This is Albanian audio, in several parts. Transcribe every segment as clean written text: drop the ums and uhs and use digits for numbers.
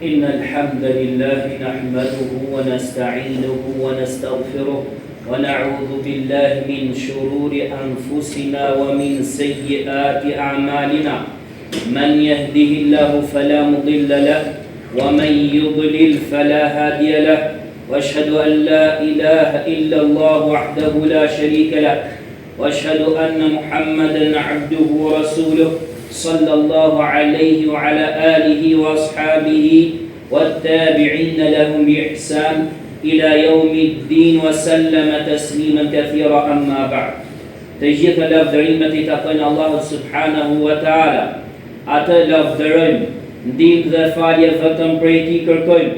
إن الحمد لله نحمده ونستعينه ونستغفره ونعوذ بالله من شرور أنفسنا ومن سيئات أعمالنا من يهده الله فلا مضل له ومن يضلل فلا هادي له وأشهد أن لا إله إلا الله وحده لا شريك له وأشهد أن محمدا عبده ورسوله صلى الله عليه وعلى آله وأصحابه والتابعين لهم بإحسان إلى يوم الدين وسلم تسليما كثيرا أما بعد. تجيث لافدريمة تقن الله سبحانه وتعالى أتى لافدرين ndihmë dhe falje vetëm prej Tij kërkojmë.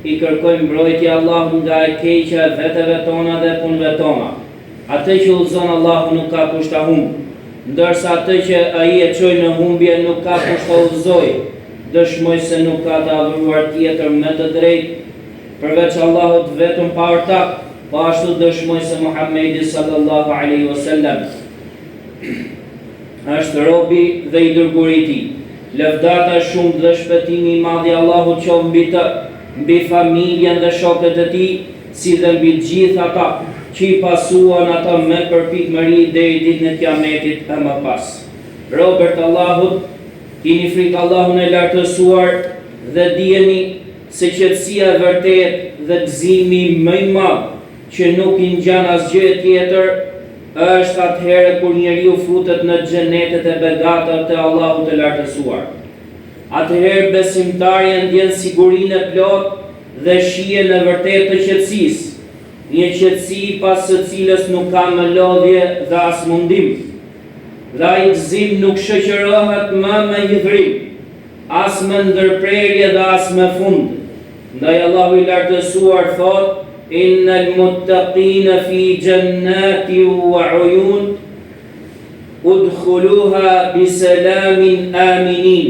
I kërkojmë mbrojtje Allahut nga e keqja e veteve tona dhe punëve tona. Atë që udhëzon Allahu nuk ka kusht ta humbë, ndërsa atë që ai e çoj në humbje nuk ka kusht ta udhëzojë. Dëshmoj se nuk ka të adhuruar tjetër me të drejtë përveç Allahut vetëm pa ortak, po ashtu dëshmoj se Muhamedi sallallahu alaihi wasallam është robi dhe i dërguari i Tij. Lëvdata shumë dhe shpëtimi i madh i Allahut qoftë mbi të, mbi familjen dhe shokët e Tij, si dhe mbi gjithë ata që i pasuan ata me përpikmëri deri ditën e Kiametit e më pas. Robërt Allahut, kini frikë Allahun e lartësuar dhe dijeni se qetësia e vërtet dhe gëzimi më i madh që nuk i ngjan asgjë tjetër është atëherë kur njeriu futet në xhenetet e begata të Allahut të lartësuar. Atëherë besimtari ndjen sigurinë e plot dhe shihen në vërtet të qetësisë, një qetësi pas së cilës nuk ka më lodhje dhe as mundim. Dhe ai gëzim nuk shoqërohet më me hidhrim, as me ndërprerje dhe as me fund. Ndaj Allahu i lartësuar thot: Innal muttaqina fi jannatin wa uyun udkhuluha bisalamin aminin.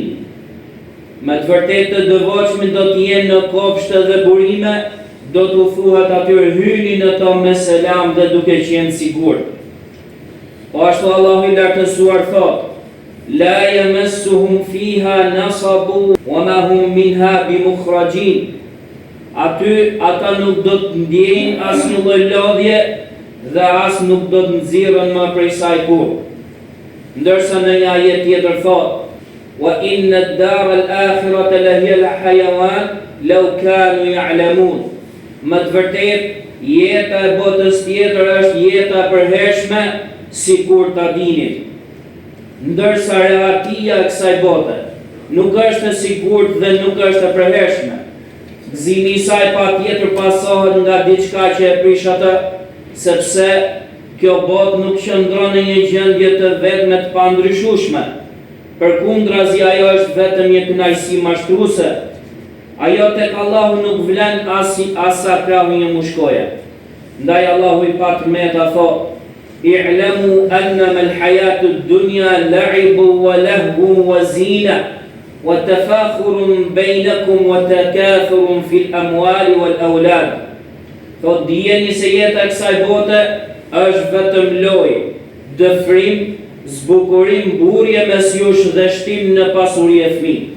Me të vërtetë të devotshmit do të jenë në kopshte dhe burime, do të thuhet atyre hyni në to me selam dhe duke qenë sigurt. Po ashtu Allahu i lartësuar thot: La yamassuhum fiha nasabu wa ma hum minha bimukhrajin. Aty ata nuk do të ndjejnë asnjë lloj lodhje dhe as nuk do të nxirren më prej saj kurrë. Ndërsa në një ajet tjetër thot: Wa inna ad-dara al-akhirata lahiya al-hayawan law kanu ya'lamun. Më të vërtet, jeta e botës tjetër është jeta e përhershme, sikur ta dinin. Ndërsa rehatia e kësaj bote nuk është e sigurt dhe nuk është e përhershme. Gëzimi i saj patjetër pasohet nga diçka që e prish atë, sepse kjo botë nuk qëndron në një gjendje të vetme të pandryshueshme. Përkundrazi ajo është vetëm një kënaqësi mashtruese. Ajo tek Allahu nuk vlen as sa krahu një mushkoje. Ndaj Allahu i patërmeta thot: I'lamu annama al-hayatu ad-dunya la'ibun wa lahwun wa zina wa tafakhurun bainakum wa takathurun fil amwali wal awlad. Thot dijeni se jeta e kësaj bote është vetëm lojë, dëfrim, zbukurim, burje mes jush dhe shtim në pasuri e fëmijë.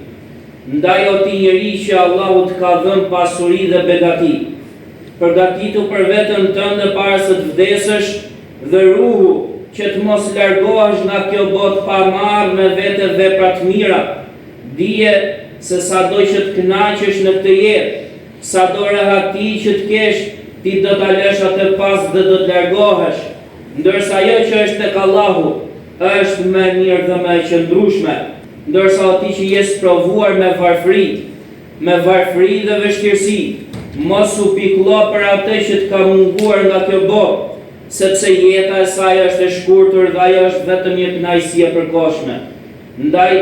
Ndaj o ti njeri që Allahu të ka dhënë pasuri dhe begati, përgatitu për veten tënde para se të vdesësh dhe ruhu që të mos largohesh nga kjo botë pa marrë me vete vepra të mira. Dije se sado që të kënaqesh në këtë jetë, sado rehati që të kesh, ti do ta lësh atë pas dhe do të largohesh, ndërsa ajo që është tek Allahu është më mirë dhe më e qëndrueshme. Ndërsa ati që jes provuar me varfëri dhe vështirësi, mos u pikullo për atë që të ka munguar nga kjo botë, sepse jeta e saj është e shkurtër dhe ajo është vetëm një kënaqësi e përkohshme. Ndaj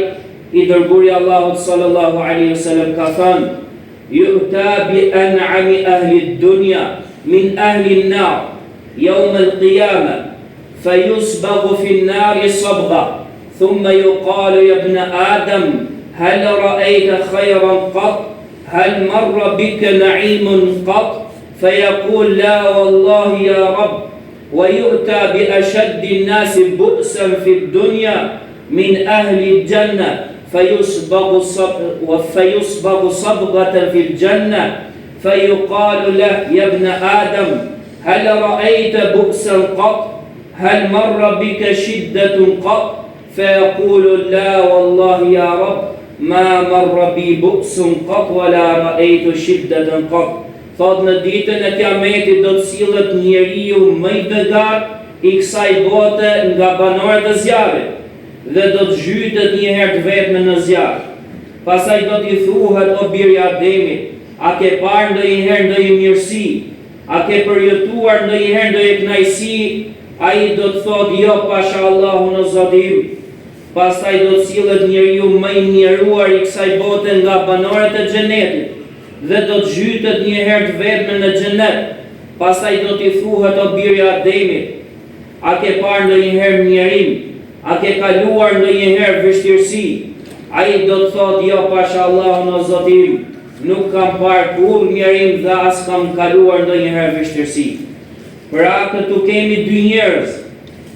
i dërguari Allahut sallallahu alaihi wasallam ka thënë: Yu'ta bi an'ami ahli ad-dunya min ahli an-nar yawm al-qiyamah fayusbaghu fi an-nar sabgha. ثم يقال يا ابن آدم هل رأيت خيرا قط؟ هل مر بك نعيم قط؟ فيقول لا والله يا رب. ويؤتى بأشد الناس بؤسا في الدنيا من أهل الجنة فيسبغ صبغة في الجنة فيقال له يا ابن آدم هل رأيت بؤسا قط؟ هل مر بك شدة قط؟ فيقول لا والله يا رب ما مر بي بؤس قط ولا رأيت شدة قط. Thot në ditën e Kiametit do të sillet njeriu më i begat I kësaj bote nga banorët e zjarrit dhe do të zhytet një herë të vetme në zjarr. Pastaj do t'i thuhet o birë I Ademit, a ke parë ndonjëherë ndonjë mirësi? A ke përjetuar ndonjëherë ndonjë kënaqësi? Ai do të thotë jo pasha Allahun o Zoti im. Pastaj do të sillet njeriu më I mjeruar I kësaj bote nga banorët e xhenetit dhe do të zhytet një herë të vetme në xhenet. Pastaj do t'i thuhet o birë I Ademit, a ke parë ndonjëherë mjerim? A ke kaluar ndonjëherë vështirësi? Ai do të thotë jo pasha Allahun o Zoti im, nuk kam parë kurrë mjerim dhe as kam kaluar ndonjëherë vështirësi. Pra këtu kemi dy njerëz.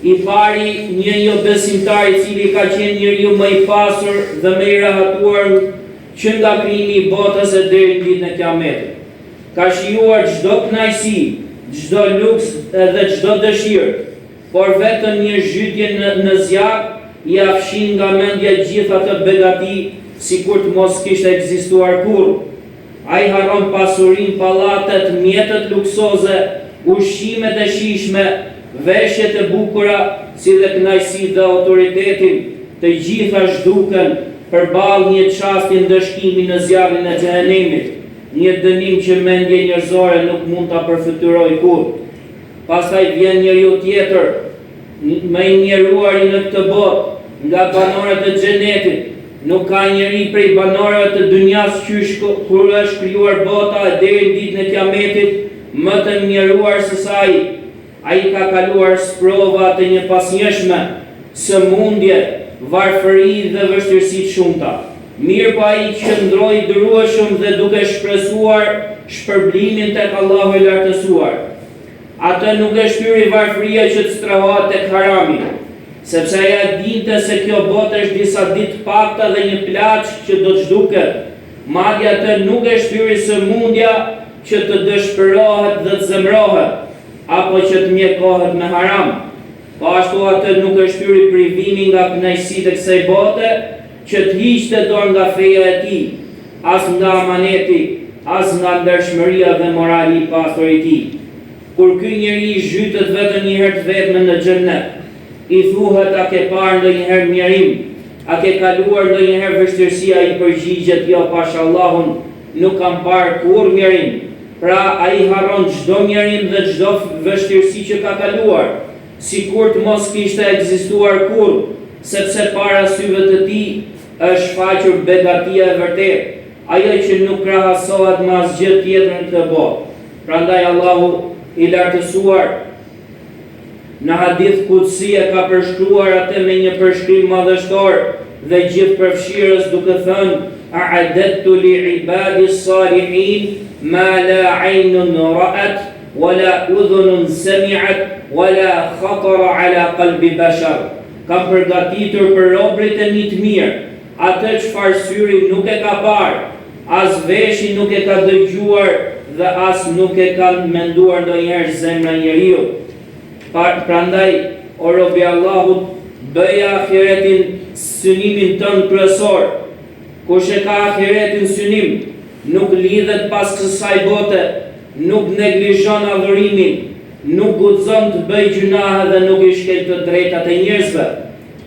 I pari një jo besimtar I cili ka qenë njeriu më I pasur dhe më I rahatuar që nga krijimi I botës e deri në ditën e Kiametit. Ka shijuar çdo kënaqësi, çdo luks dhe çdo dëshirë, por vetëm një zhytje në zjarr I afshin nga mendja gjithë ato begati sikur të mos kishte ekzistuar kurrë. Ai harron pasurinë, pallatet, mjetet luksoze, ushqimet e shijshme, veshjet e bukura, si dhe kënaqësitë dhe autoritetin, të gjitha zhduken përballë një çasti ndëshkimi në zjarrin e xhehenemit, një dënim që mendja njerëzore nuk mund ta përfytyrojë kurrë. Pastaj vjen njeriu tjetër, më I mjeruari në këtë botë, nga banorët e xhenetit. Nuk ka njeri prej banorëve të dunjas kur është krijuar bota e deri në ditën e Kiametit më të mjeruar se ai. Ai ka kaluar sprova të një pasnjëshme, sëmundje, varfëri dhe vështirësi të shumta. Mirë po ai qëndroi I durueshëm dhe duke shpresuar shpërblimin tek Allahu I lartësuar. Atë nuk e shtyri varfëria që të strahohet tek harami, sepse ai dinte se kjo botë është disa ditë pakta dhe një plaçë që do të zhduket. Madje atë nuk e shtyri sëmundja që të dëshpërohet dhe të zemrohet, apo që të mjekohet me haram. Po ashtu atë nuk e shtyri privimi nga kënaqësitë e kësaj bote, që të hiqte dorë nga feja e tij, as nga amaneti, as nga ndershmëria dhe morali I pasur I tij. Kur ky njeri zhytet vetëm një herë të vetme në xhenet, I thuhet a ke parë ndonjëherë mjerim? A ke kaluar ndonjëherë vështirësi? Ai përgjigjet jo pasha Allahun, nuk kam parë kurrë mjerim. Pra ai harron çdo mjerim dhe çdo vështirësi që ka kaluar, sikur të mos kishte ekzistuar kurrë, sepse para syve të tij është shfaqur begatia e vërtetë, ajo që nuk krahasohet me asgjë tjetër në këtë botë. Prandaj Allahu I lartësuar në hadith kutsi e ka përshkruar atë me një përshkrim madhështor dhe gjithë përfshirës duke thënë: "A'adadtu li ibadi salihin ma la 'aynun ra'at wala udhunun sami'at wala khatara 'ala qalbi bashar." Kam përgatitur për robrit e mi të mirë atë çfarë syri nuk e ka parë, as veshi nuk e ka dëgjuar dhe as nuk e ka menduar ndonjëherë zemra e njeriu. Prandaj, o robi Allahut, bëj ahiretin synimin tënd kryesor. Kush e ka ahiretin synim, nuk lidhet pas kësaj bote, nuk neglizhon adhurimin, nuk guxon të bëj gjunahe dhe nuk I shkel të drejtat e njerëzve.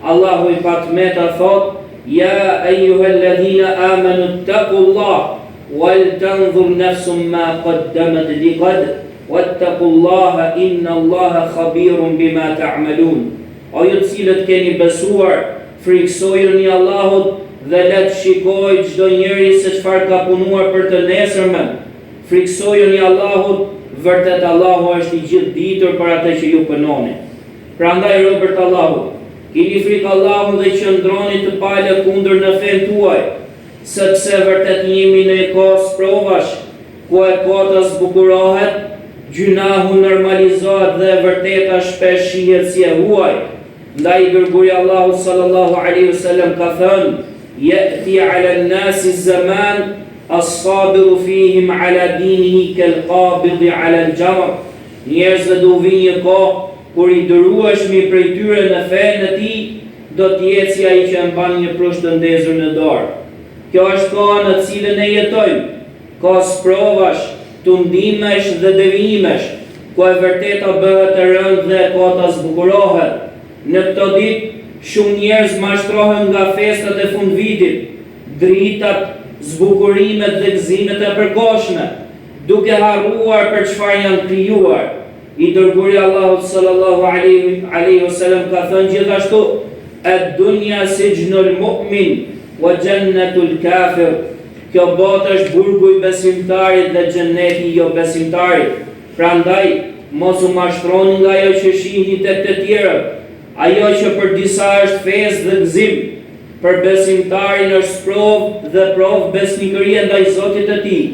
Allahu I patmeta thot: "Ya ayyuhalladhina amanu ittaqullah wal tanzur nafsum ma qaddamat liqad wattaqullaha innallaha khabirun bima ta'malun." O ju të cilët keni besuar, friksojeni Allahut dhe le të shikojë çdo njeri se çfarë ka punuar për të nesërmen. Friksojeni Allahut, vërtet Allahu është I gjithë ditur për atë që ju punoni. Prandaj robërt Allahut, keni frikë Allahut dhe qëndroni të palë kundër në fen tuaj, sepse vërtet jemi në kohë provash, ku e kota zbukurohet, gjunahu normalizohet dhe vërteta shpesh shihet si e huaj. Ndaj dërguari Allahu sallallahu alaihi wasallam ka thënë: ya'ti 'ala an-nasi az-zaman as-sabiru fihim 'ala dinihi kal-qabidi 'ala al-jamr. Njerëzve do vinë një kohë kur i dërueshmi prej tyre në fenë e tij do të jetë si ai që e mban një prush të ndezur në dorë. Kjo është koha në cilën ne jetojmë, kohë provash, tundimesh dhe devimesh, ku e vërteta bëhet e rëndë dhe e kota zbukurohet. Në këto ditë, shumë njerëz mashtrohen nga festat e fundvitit, dritat, zbukurimet dhe gëzimet e përkohshme, duke harruar për çfarë janë krijuar. I dërguari Allahut sallallahu alaihi wasallam ka thënë gjithashtu: "Ad-dunya sijnul mu'min wa jannatul kafir." Kjo botë është burgu i besimtarit dhe xheneti i jo besimtarit. Prandaj mos u mashtroni nga ajo që shihni tek të tjerët. Ajo që për disa është fesë dhe gëzim, për besimtarin është provë dhe provë besnikërie ndaj Zotit të tij.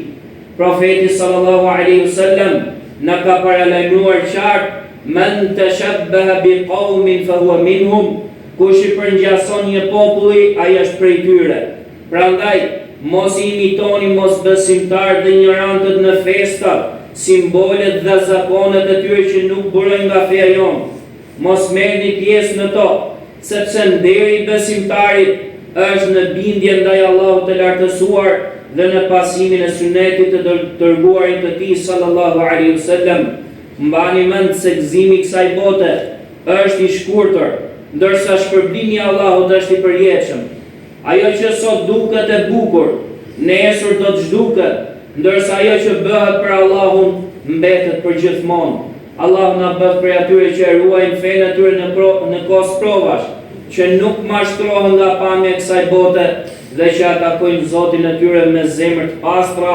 Profeti sallallahu alaihi wasallam na ka paralajmëruar qartë: "Man tashabbaha biqaumin fahuwa minhum." Kush i përngjason një populli, ai është prej tyre. Prandaj mos i imitoni mosbesimtarët dhe ignorantët në festa, simbolet dhe zakonet e tyre që nuk burojnë nga feja jonë. Mos merrni pjesë në to, sepse nderi i besimtarit është në bindje ndaj Allahut të lartësuar dhe në pasimin e sunetit të dërguarit të tij sallallahu alaihi wasallam. Mbani mend se gëzimi i kësaj bote është i shkurtër, ndërsa shpërblimi i Allahut është i përjetshëm. Ajo që sot duket e bukur, nesër do të zhduket, ndërsa ajo që bëhet për Allahun mbetet për gjithmonë. Allah na bëf për atyre që ruajnë fenë e tyre në kohë provash, që nuk mashtrohen nga pamja e kësaj bote dhe që atakojnë Zotin e tyre me zemër të pastra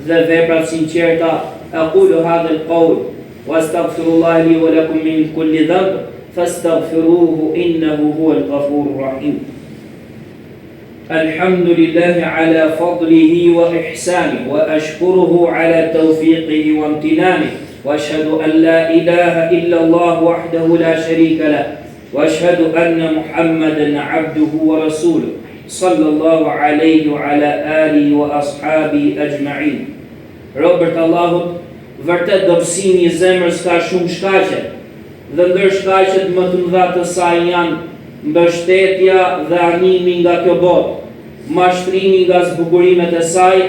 dhe vepra të sinqerta. Aqulu hadha al-qawl wa astaghfirullaha li wa lakum min kulli dhanb fastaghfiruhu innahu huwal ghafurur rahim. Alhamdulillahi ala fadlihi wa ihsanihi wa ashkuruhu ala tawfiqihi wa imtinanihi. وأشهد أن لا إله إلا الله وحده لا شريك له وأشهد أن محمدا عبده ورسوله صلى الله عليه وعلى آله وأصحابه أجمعين. Robert Allahut, vërtet dobësimi i zemrës ka shumë shkaqe, dhe ndër shkaqet më të mëdha të saj janë mbështetja dhe animi nga kjo botë, mashtrimi nga zbukurimet e saj,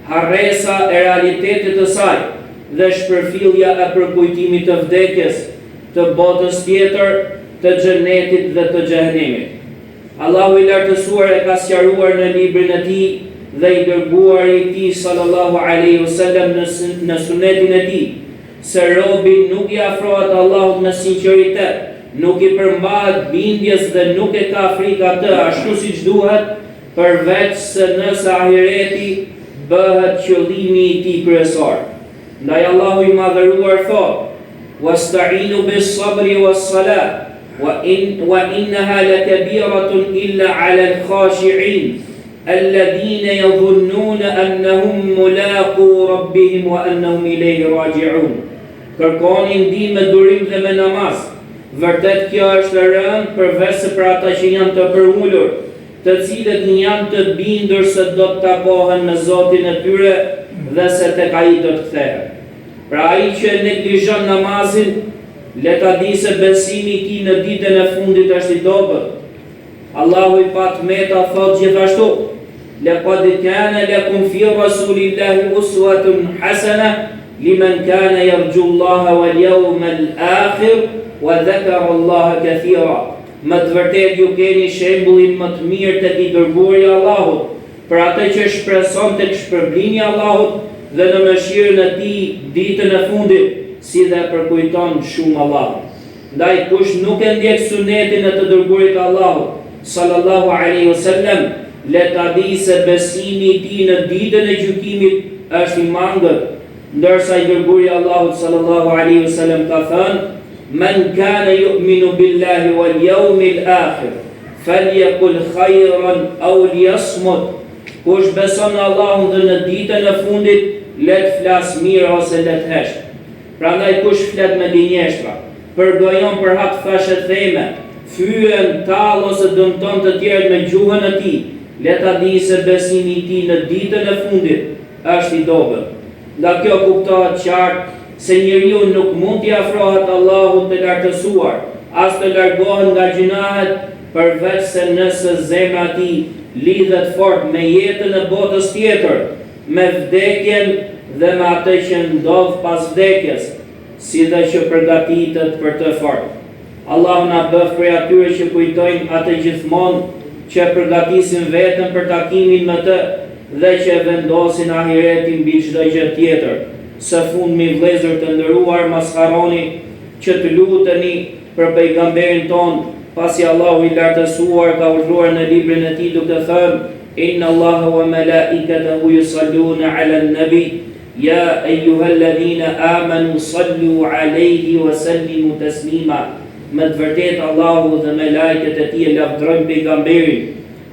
harresa e realitetit të saj, dhe shpërfillja e përkujtimit të vdekjes, të botës tjetër, të xhenetit dhe të xhehenemit. Allahu i lartësuar e ka sqaruar në librin e tij dhe i dërguari i tij sallallahu alaihi wasallam në sunetin e tij se robi nuk i afrohet Allahut me sinqeritet, nuk i përmbahet bindjes dhe nuk e ka frikë atë ashtu siç duhet, përveç se nëse ahireti bëhet qëllimi i tij kryesor. Ndaj Allahu i madhëruar thot: "Wasta'inu bis-sabri was-salat, wa innaha lakabiratun illa 'ala al-khashi'in, alladhina yadhunnuna annahum mulaqu rabbihim wa annahum ilayhi raji'un." Kërkoni ndihmë me durim dhe me namaz. Vërtet kjo është e rëndë përveç se për ata që janë të përulur, të cilët janë të bindur se do të takohen me Zotin e tyre dhe se tek ai do të kthehen. Pra ai që neglizhon namazin, le ta di se besimi i tij në ditën e fundit është i dobët. Allahu i patmeta thot gjithashtu: "Laqad kana lakum fi rasulillahi uswatun hasana liman kana yarju Allaha wal yawmal akhir wa dhakara Allaha kathira." Më të vërtetë ju keni shembullin më të mirë tek i dërguari i Allahut, për atë që shpreson tek shpërblimi i Allahut dhe në mëshirën e tij ditën e fundit, si dhe përkujton shumë Allahut. Ndaj kush nuk e ndjek sunetin e të dërguarit të Allahut sallallahu alaihi wasallam, le ta di se besimi i tij në ditën e gjykimit është i mangët, ndërsa i dërguari i Allahut sallallahu alaihi wasallam ka thënë: "Man kana yu'minu billahi wal yawmil akhir falyaqul khayran aw liyasmut." Kush beson në Allahun dhe në ditën e fundit, le të flas mirë ose le të hesht. Prandaj kush flet me dinjeshtra, përgojon për hap thashe theme, fyen, tall ose dëmton të tjerët me gjuhën e tij, le ta di se besimi i tij në ditën e fundit është i dobët. Nga kjo kuptohet qartë se njeriu nuk mund t'i afrohet Allahut të lartësuar, as të largohet nga gjunahet, përveç se nëse zemra e tij lidhet fort me jetën e botës tjetër, me vdekjen dhe me atë që ndodh pas vdekjes, si dhe që përgatitet për të fort. Allahu na bëf prej atyre që kujtojnë atë gjithmonë, që përgatisin veten për takimin me të dhe që vendosin ahiretin mbi çdo gjë tjetër. Së fundmi, vëllezër të nderuar, mos harroni që të luteni për pejgamberin ton, pasi Allahu i lartësuar ka urdhëruar në librin e tij duke thënë: Inna Allaha wa malaikatahu yusalluna 'alan nabi ya ayyuhalladhina amanu sallu 'alayhi wa sallimu taslima. Me të vërtetë Allahu dhe me lajket e tij lavdrojnë pejgamberin.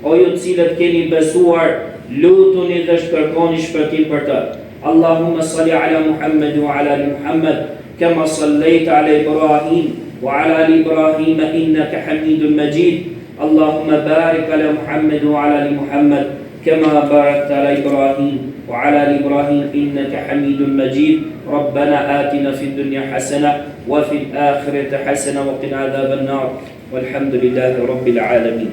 O ju të cilët keni besuar, lutuni dhe shkërkoni shpëtim për të. Allahumma salli ala Muhammad wa ala ali Muhammad, kama sallaita ala Ibrahim wa ala ali Ibrahim innaka Hamidun Majid. Allahumma barik ala Muhammad wa ala ali Muhammad, kama barakta ala Ibrahim وعلى آل إبراهيم إنك حميد مجيد. ربنا آتنا في الدنيا حسنة وفي الآخرة حسنة وقنا عذاب النار والحمد لله رب العالمين.